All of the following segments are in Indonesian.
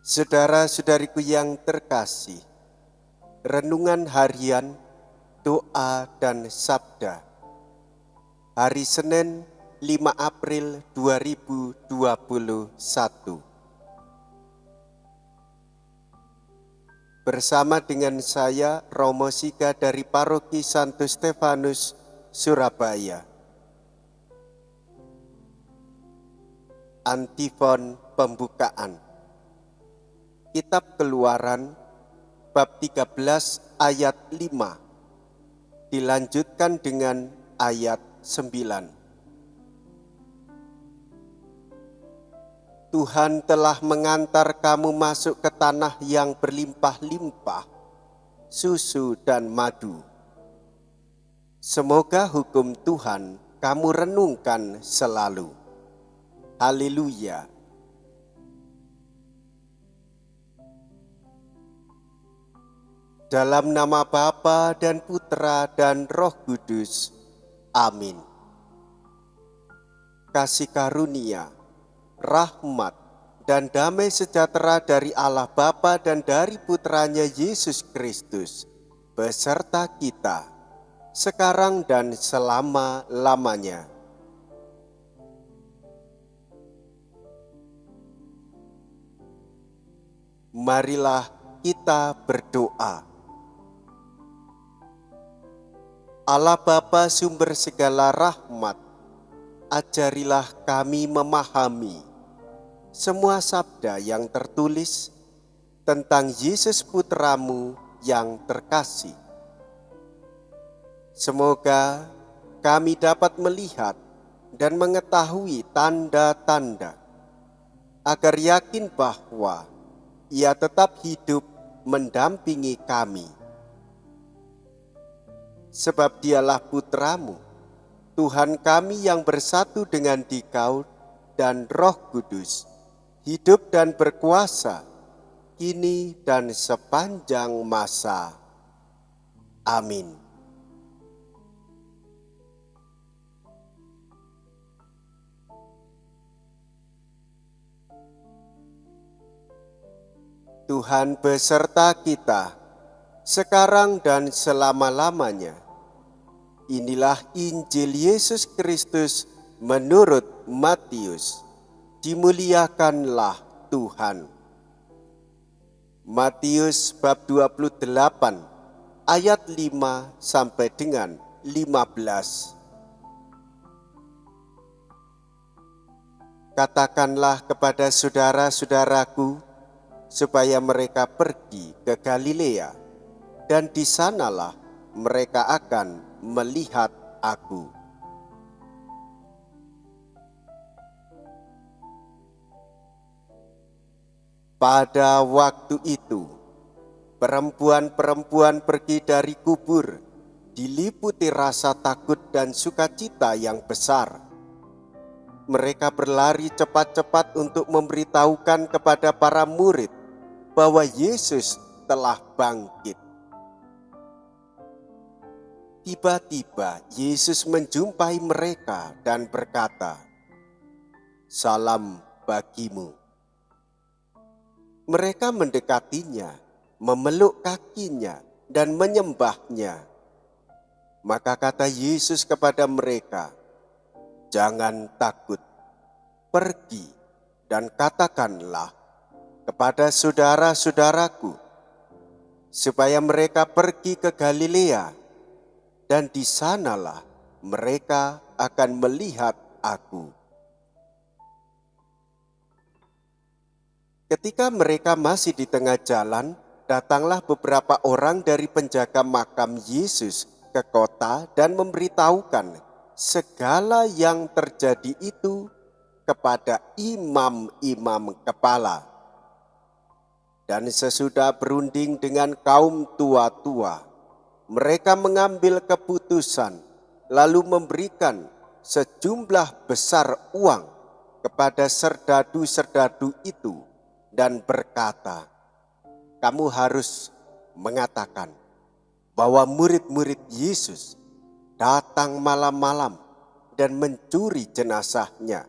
Saudara-saudariku yang terkasih, renungan harian, doa dan sabda. Hari Senin 5 April 2021. Bersama dengan saya, Romo Sika dari Paroki Santo Stefanus, Surabaya. Antifon pembukaan. Kitab Keluaran bab 13 ayat 5 dilanjutkan dengan ayat 9. Tuhan telah mengantar kamu masuk ke tanah yang berlimpah-limpah, susu dan madu. Semoga hukum Tuhan kamu renungkan selalu. Haleluya. Dalam nama Bapa dan Putra dan Roh Kudus. Amin. Kasih karunia, rahmat, dan damai sejahtera dari Allah Bapa dan dari Putranya Yesus Kristus beserta kita, sekarang dan selama-lamanya. Marilah kita berdoa. Allah Bapa sumber segala rahmat, ajarilah kami memahami semua sabda yang tertulis tentang Yesus Putramu yang terkasih. Semoga kami dapat melihat dan mengetahui tanda-tanda, agar yakin bahwa Ia tetap hidup mendampingi kami. Sebab Dialah Putramu, Tuhan kami yang bersatu dengan Dikau dan Roh Kudus, hidup dan berkuasa, kini dan sepanjang masa. Amin. Tuhan beserta kita, sekarang dan selama-lamanya. Inilah Injil Yesus Kristus menurut Matius. Dimuliakanlah Tuhan. Matius bab 28 ayat 5 sampai dengan 15. Katakanlah kepada saudara-saudaraku supaya mereka pergi ke Galilea, dan di sanalah mereka akan melihat aku. Pada waktu itu, perempuan-perempuan pergi dari kubur, diliputi rasa takut dan sukacita yang besar. Mereka berlari cepat-cepat untuk memberitahukan kepada para murid bahwa Yesus telah bangkit. Tiba-tiba Yesus menjumpai mereka dan berkata, "Salam bagimu." Mereka mendekatinya, memeluk kakinya, dan menyembahnya. Maka kata Yesus kepada mereka, "Jangan takut, pergi dan katakanlah kepada saudara-saudaraku, supaya mereka pergi ke Galilea, dan di sanalah mereka akan melihat aku." Ketika mereka masih di tengah jalan, datanglah beberapa orang dari penjaga makam Yesus ke kota dan memberitahukan segala yang terjadi itu kepada imam-imam kepala. Dan sesudah berunding dengan kaum tua-tua, mereka mengambil keputusan, lalu memberikan sejumlah besar uang kepada serdadu-serdadu itu dan berkata, "Kamu harus mengatakan bahwa murid-murid Yesus datang malam-malam dan mencuri jenazahnya,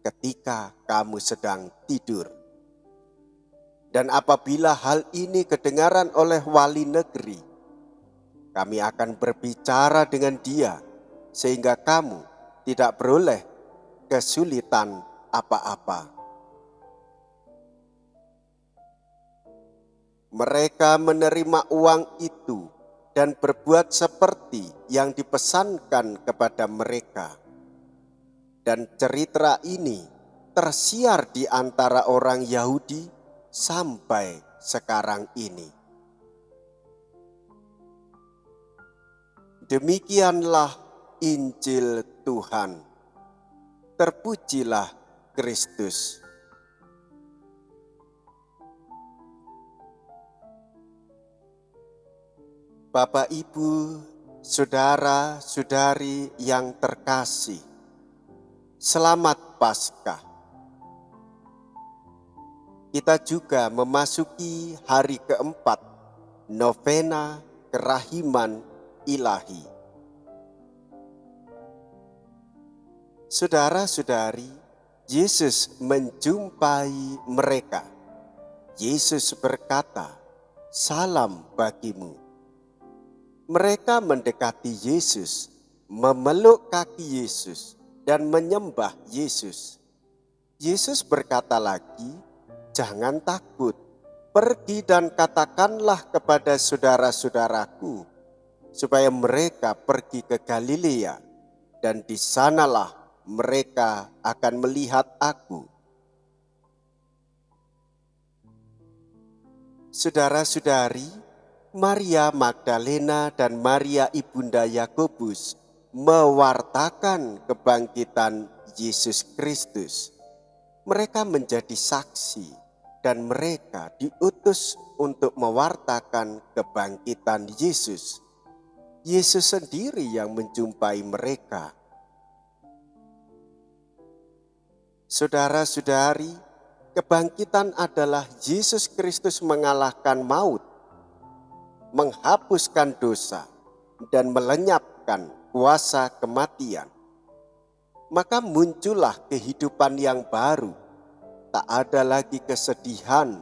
ketika kamu sedang tidur. Dan apabila hal ini kedengaran oleh wali negeri, kami akan berbicara dengan dia sehingga kamu tidak beroleh kesulitan apa-apa. Mereka menerima uang itu dan berbuat seperti yang dipesankan kepada mereka. Dan cerita ini tersiar di antara orang Yahudi sampai sekarang ini. Demikianlah Injil Tuhan. Terpujilah Kristus. Bapak, Ibu, saudara-saudari yang terkasih, selamat Paskah. Kita juga memasuki hari keempat novena kerahiman ilahi. Saudara-saudari, Yesus menjumpai mereka. Yesus berkata, "Salam bagimu." Mereka mendekati Yesus, memeluk kaki Yesus, dan menyembah Yesus. Yesus berkata lagi, "Jangan takut, pergi dan katakanlah kepada saudara-saudaraku, supaya mereka pergi ke Galilea, dan di sanalah mereka akan melihat aku." Saudara-saudari, Maria Magdalena dan Maria ibunda Yakobus mewartakan kebangkitan Yesus Kristus. Mereka menjadi saksi dan mereka diutus untuk mewartakan kebangkitan Yesus. Yesus sendiri yang menjumpai mereka. Saudara-saudari, kebangkitan adalah Yesus Kristus mengalahkan maut, menghapuskan dosa, dan melenyapkan kuasa kematian. Maka muncullah kehidupan yang baru. Tak ada lagi kesedihan,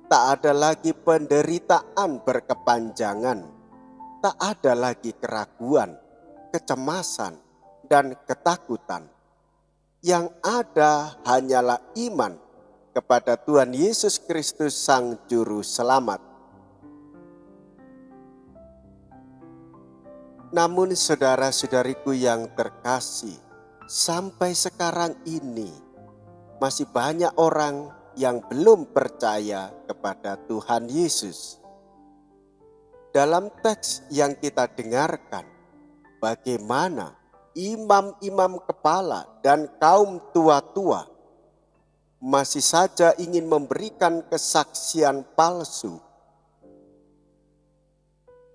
tak ada lagi penderitaan berkepanjangan, tak ada lagi keraguan, kecemasan, dan ketakutan. Yang ada hanyalah iman kepada Tuhan Yesus Kristus Sang Juru Selamat. Namun saudara-saudariku yang terkasih, sampai sekarang ini masih banyak orang yang belum percaya kepada Tuhan Yesus. Dalam teks yang kita dengarkan, bagaimana imam-imam kepala dan kaum tua-tua masih saja ingin memberikan kesaksian palsu.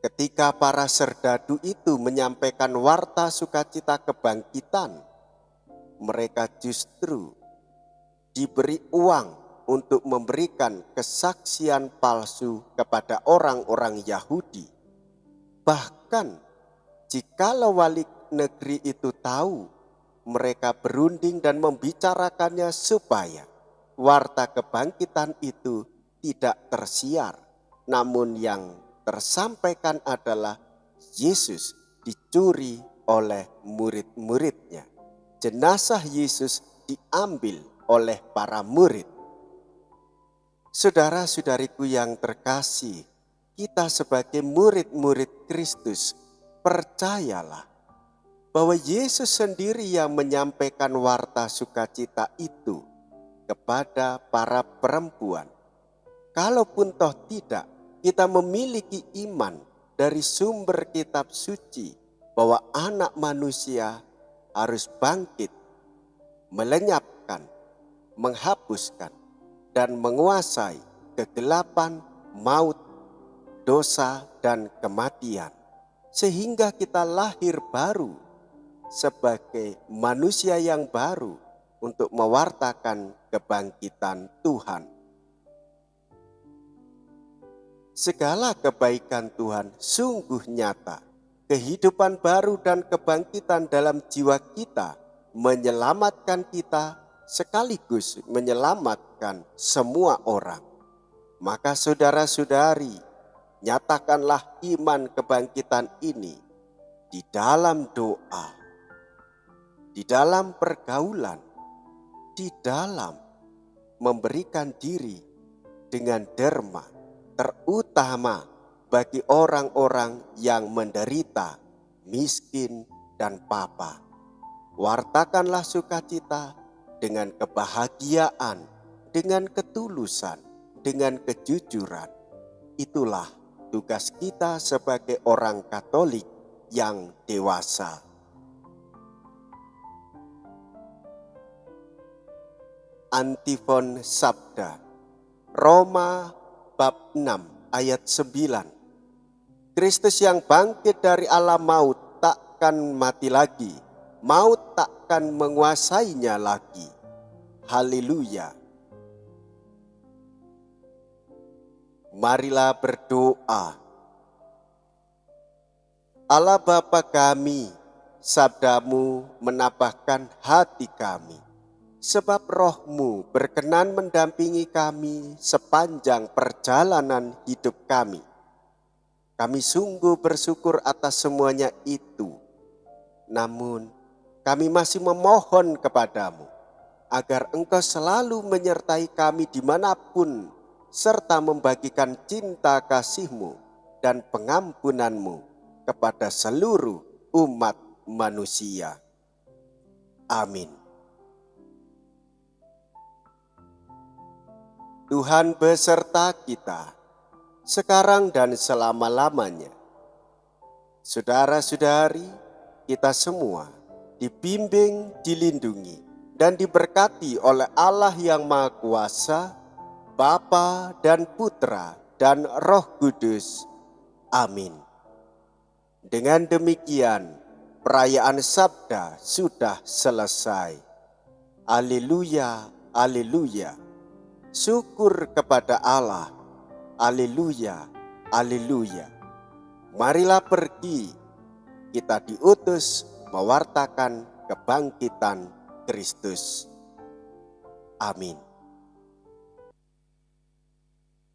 Ketika para serdadu itu menyampaikan warta sukacita kebangkitan, mereka justru diberi uang untuk memberikan kesaksian palsu kepada orang-orang Yahudi. Bahkan jikalau wali negeri itu tahu, mereka berunding dan membicarakannya supaya warta kebangkitan itu tidak tersiar. Namun yang tersampaikan adalah Yesus dicuri oleh murid-muridnya. Jenazah Yesus diambil oleh para murid. Saudara-saudariku yang terkasih, kita sebagai murid-murid Kristus, percayalah bahwa Yesus sendiri yang menyampaikan warta sukacita itu kepada para perempuan. Kalaupun toh tidak, kita memiliki iman dari sumber kitab suci bahwa anak manusia harus bangkit, melenyapkan, menghapuskan, dan menguasai kegelapan, maut, dosa, dan kematian. Sehingga kita lahir baru sebagai manusia yang baru untuk mewartakan kebangkitan Tuhan. Segala kebaikan Tuhan sungguh nyata. Kehidupan baru dan kebangkitan dalam jiwa kita menyelamatkan kita sekaligus menyelamatkan semua orang. Maka saudara-saudari, nyatakanlah iman kebangkitan ini di dalam doa, di dalam pergaulan, di dalam memberikan diri dengan derma, terutama bagi orang-orang yang menderita, miskin, dan papa. Wartakanlah sukacita dengan kebahagiaan, dengan ketulusan, dengan kejujuran. Itulah tugas kita sebagai orang Katolik yang dewasa. Antifon Sabda, Roma bab 6 ayat 9. Kristus yang bangkit dari alam maut takkan mati lagi, maut takkan menguasainya lagi. Haleluya. Marilah berdoa. Allah Bapa kami, sabdamu menambahkan hati kami, sebab roh-Mu berkenan mendampingi kami sepanjang perjalanan hidup kami. Kami sungguh bersyukur atas semuanya itu. Namun, kami masih memohon kepadamu, agar Engkau selalu menyertai kami dimanapun, serta membagikan cinta kasih-Mu dan pengampunan-Mu kepada seluruh umat manusia. Amin. Tuhan beserta kita, sekarang dan selama-lamanya. Saudara-saudari, kita semua dibimbing, dilindungi, dan diberkati oleh Allah yang Maha Kuasa, Bapa dan Putra dan Roh Kudus. Amin. Dengan demikian, perayaan Sabda sudah selesai. Haleluya, haleluya. Syukur kepada Allah. Haleluya, haleluya. Marilah pergi, kita diutus mewartakan kebangkitan Kristus. Amin.